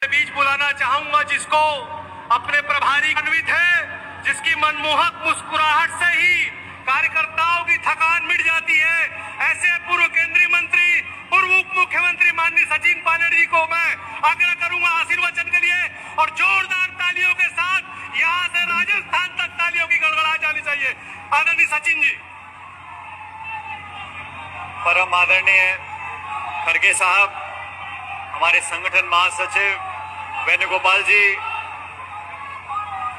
बीच बुलाना चाहूंगा जिसको अपने प्रभारी अन्वित है, जिसकी मनमोहक मुस्कुराहट से ही कार्यकर्ताओं की थकान मिट जाती है। ऐसे पूर्व केंद्रीय मंत्री, पूर्व उप मुख्यमंत्री माननीय सचिन पायलट जी को मैं आग्रह करूंगा आशीर्वचन के लिए, और जोरदार तालियों के साथ यहां से राजस्थान तक तालियों की गड़गड़ा जानी चाहिए। आदरणीय सचिन जी। परम आदरणीय खड़गे साहब, हमारे संगठन महासचिव वेणुगोपाल जी,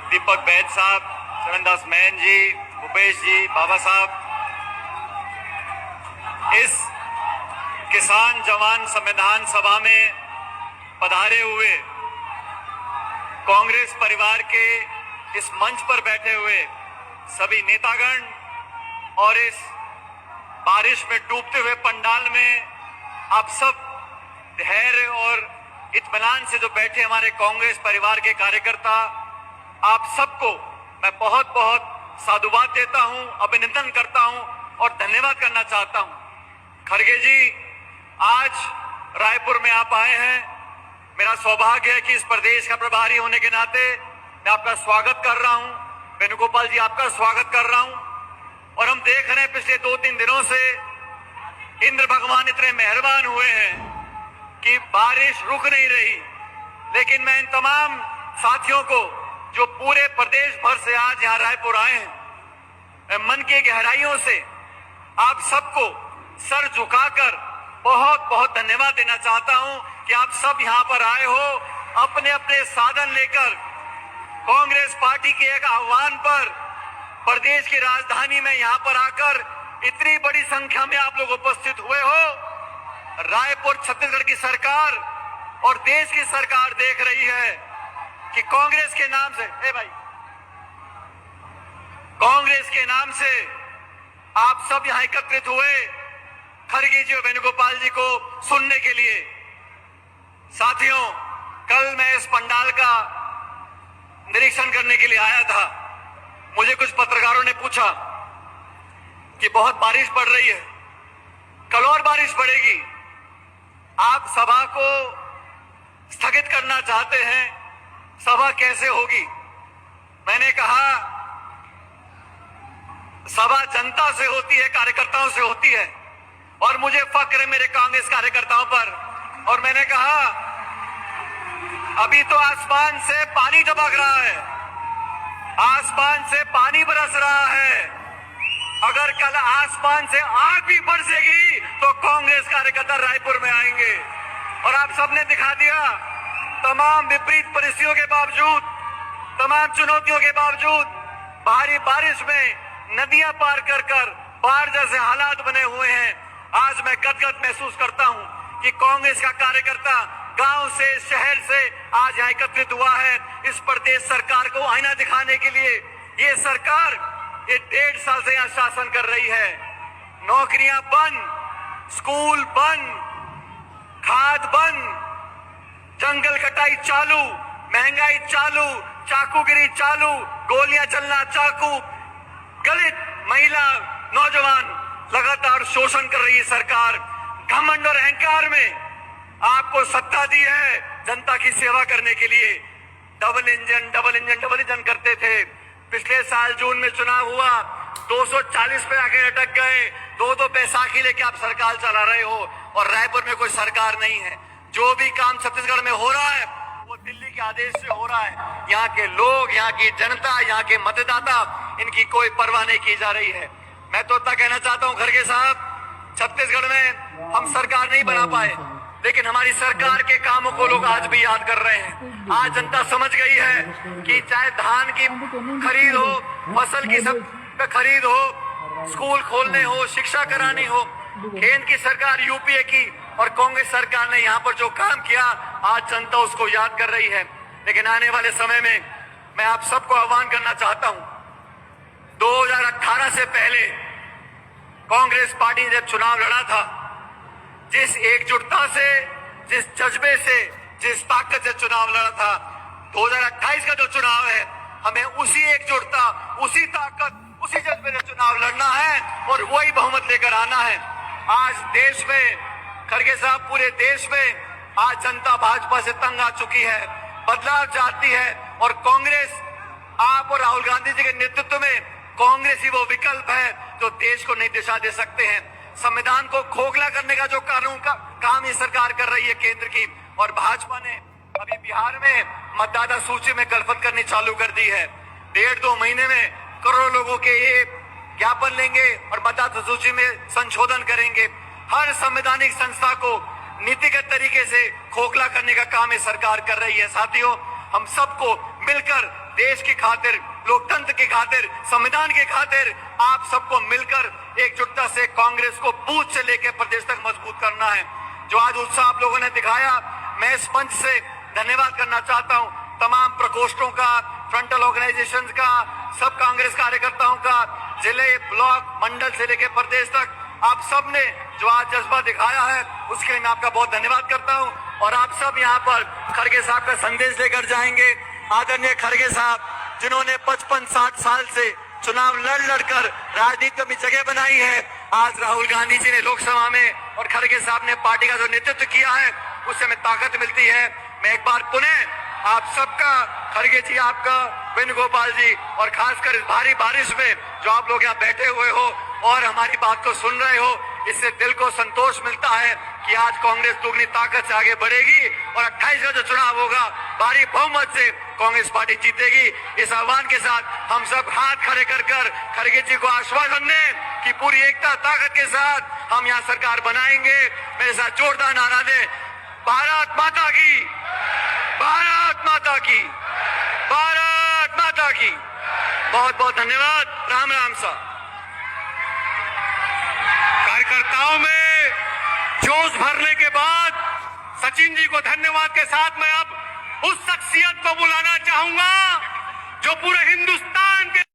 दीपक बैद साहब, चरणदास मैन जी, भूपेश जी, बाबा साहब, इस किसान जवान संविधान सभा में पधारे हुए कांग्रेस परिवार के इस मंच पर बैठे हुए सभी नेतागण और इस बारिश में डूबते हुए पंडाल में आप सब धैर्य और इत्मीनान से जो बैठे हमारे कांग्रेस परिवार के कार्यकर्ता, आप सबको मैं बहुत बहुत साधुवाद देता हूं, अभिनंदन करता हूं और धन्यवाद करना चाहता हूं। खड़गे जी, आज रायपुर में आप आए हैं, मेरा सौभाग्य है कि इस प्रदेश का प्रभारी होने के नाते मैं आपका स्वागत कर रहा हूं। वेणुगोपाल जी, आपका स्वागत कर रहा हूं। और हम देख रहे हैं पिछले 2-3 दिनों से इंद्र भगवान इतने मेहरबान हुए हैं कि बारिश रुक नहीं रही। लेकिन मैं इन तमाम साथियों को जो पूरे प्रदेश भर से आज यहां रायपुर आए हैं, मैं मन की गहराइयों से आप सबको सर झुकाकर बहुत बहुत धन्यवाद देना चाहता हूं कि आप सब यहां पर आए हो, अपने अपने साधन लेकर कांग्रेस पार्टी के एक आह्वान पर प्रदेश की राजधानी में यहां पर आकर इतनी बड़ी संख्या में आप लोग उपस्थित हुए हो। रायपुर छत्तीसगढ़ की सरकार और देश की सरकार देख रही है कि कांग्रेस के नाम से, कांग्रेस के नाम से आप सब यहां एकत्रित हुए खड़गे जी और वेणुगोपाल जी को सुनने के लिए। साथियों, कल मैं इस पंडाल का निरीक्षण करने के लिए आया था। मुझे कुछ पत्रकारों ने पूछा कि बहुत बारिश पड़ रही है, कल और बारिश पड़ेगी, आप सभा को स्थगित करना चाहते हैं, सभा कैसे होगी? मैंने कहा, सभा जनता से होती है, कार्यकर्ताओं से होती है, और मुझे फक्र है मेरे कांग्रेस कार्यकर्ताओं पर। और मैंने कहा, अभी तो आसमान से पानी टपक रहा है, आसमान से पानी बरस रहा है। अगर कल आसमान से आग भी बरसेगी तो कांग्रेस कार्यकर्ता रायपुर में आएंगे। और आप सबने दिखा दिया, तमाम विपरीत परिस्थितियों के बावजूद, तमाम चुनौतियों के बावजूद, भारी बारिश में नदियां पार कर कर बाढ़ जैसे हालात बने हुए हैं। आज मैं गदगद महसूस करता हूं कि कांग्रेस का कार्यकर्ता गांव से, शहर से आज यहाँ एकत्रित हुआ है इस प्रदेश सरकार को आईना दिखाने के लिए। ये सरकार ये 1.5 साल से यहाँ शासन कर रही है। नौकरियां बंद, स्कूल बंद, खाद बंद, जंगल कटाई चालू, महंगाई चालू, चाकूगिरी चालू, गोलियां चलना चाकू, दलित, महिला, नौजवान लगातार शोषण कर रही है सरकार। घमंड और अहंकार में आपको सत्ता दी है जनता की सेवा करने के लिए। डबल इंजन करते थे। पिछले साल जून में चुनाव हुआ, 240 पे आके अटक गए। 2 बैसाखी लेके आप सरकार चला रहे हो और रायपुर में कोई सरकार नहीं है। जो भी काम छत्तीसगढ़ में हो रहा है वो दिल्ली के आदेश से हो रहा है। यहाँ के लोग, यहाँ की जनता, यहाँ के मतदाता, इनकी कोई परवाह नहीं की जा रही है। मैं तो इतना कहना चाहता हूँ खड़गे साहब, छत्तीसगढ़ में हम सरकार नहीं बना पाए, लेकिन हमारी सरकार के कामों को लोग आज भी याद कर रहे हैं। आज जनता समझ गई है कि चाहे धान की खरीद हो, फसल की सब पे खरीद हो, स्कूल खोलने हो, शिक्षा करानी हो, केंद्र की सरकार यूपीए की और कांग्रेस सरकार ने यहाँ पर जो काम किया, आज जनता उसको याद कर रही है। लेकिन आने वाले समय में मैं आप सबको आह्वान करना चाहता हूँ, 2018 से पहले कांग्रेस पार्टी ने जब चुनाव लड़ा था, जिस एकजुटता से, जिस जज्बे से, जिस ताकत से चुनाव लड़ा था, 2028 का जो चुनाव है, हमें उसी एकजुटता, उसी ताकत, उसी जज्बे से चुनाव लड़ना है और वही बहुमत लेकर आना है। आज देश में खड़गे साहब, पूरे देश में आज जनता भाजपा से तंग आ चुकी है, बदलाव चाहती है और कांग्रेस, आप और राहुल गांधी जी के नेतृत्व में कांग्रेस ही वो विकल्प है जो देश को नई दिशा दे सकते हैं। संविधान को खोखला करने का जो कानून का काम ये सरकार कर रही है केंद्र की, और भाजपा ने अभी बिहार में मतदाता सूची में गलफत करनी चालू कर दी है। 1.5-2 महीने में करोड़ों लोगों के ये ज्ञापन लेंगे और मतदाता सूची में संशोधन करेंगे। हर संवैधानिक संस्था को नीतिगत तरीके से खोखला करने का काम ये सरकार कर रही है। साथियों, हम सबको मिलकर देश की खातिर, लोकतंत्र की खातिर, संविधान की खातिर आप सबको मिलकर एकजुटता से कांग्रेस को बूथ से लेकर प्रदेश तक मजबूत करना है। जो आज उत्साह आप लोगों ने दिखाया, मैं इस मंच से धन्यवाद करना चाहता हूं तमाम प्रकोष्ठों का, फ्रंटल ऑर्गेनाइजेशन का, सब कांग्रेस कार्यकर्ताओं का, जिले, ब्लॉक, मंडल से लेकर प्रदेश तक आप सब ने जो आज जज्बा दिखाया है उसके लिए मैं आपका बहुत धन्यवाद करता हूं। और आप सब यहाँ पर खड़गे साहब का संदेश लेकर जाएंगे। आदरणीय खड़गे साहब, जिन्होंने 55-60 साल से चुनाव लड़कर राजनीति में अपनी जगह बनाई है, आज राहुल गांधी जी ने लोकसभा में और खड़गे साहब ने पार्टी का जो नेतृत्व किया है उससे हमें ताकत मिलती है। मैं एक बार पुनः आप सबका, खड़गे जी आपका, वेणुगोपाल जी, और खासकर इस भारी बारिश में जो आप लोग यहाँ बैठे हुए हो और हमारी बात को सुन रहे हो, इससे दिल को संतोष मिलता है कि आज कांग्रेस दुगनी ताकत से आगे बढ़ेगी और 28 का जो चुनाव होगा भारी बहुमत से कांग्रेस पार्टी जीतेगी। इस आह्वान के साथ हम सब हाथ खड़े कर खड़गे जी को आश्वासन दें कि पूरी एकता ताकत के साथ हम यहाँ सरकार बनाएंगे। मेरे साथ जोरदार नारा दें, भारत माता की, भारत माता की, भारत माता की। बहुत बहुत धन्यवाद। राम राम साहब। कार्यकर्ताओं में जोश भरने के बाद सचिन जी को धन्यवाद के साथ मैं अब उस शख्सियत को बुलाना चाहूंगा जो पूरे हिंदुस्तान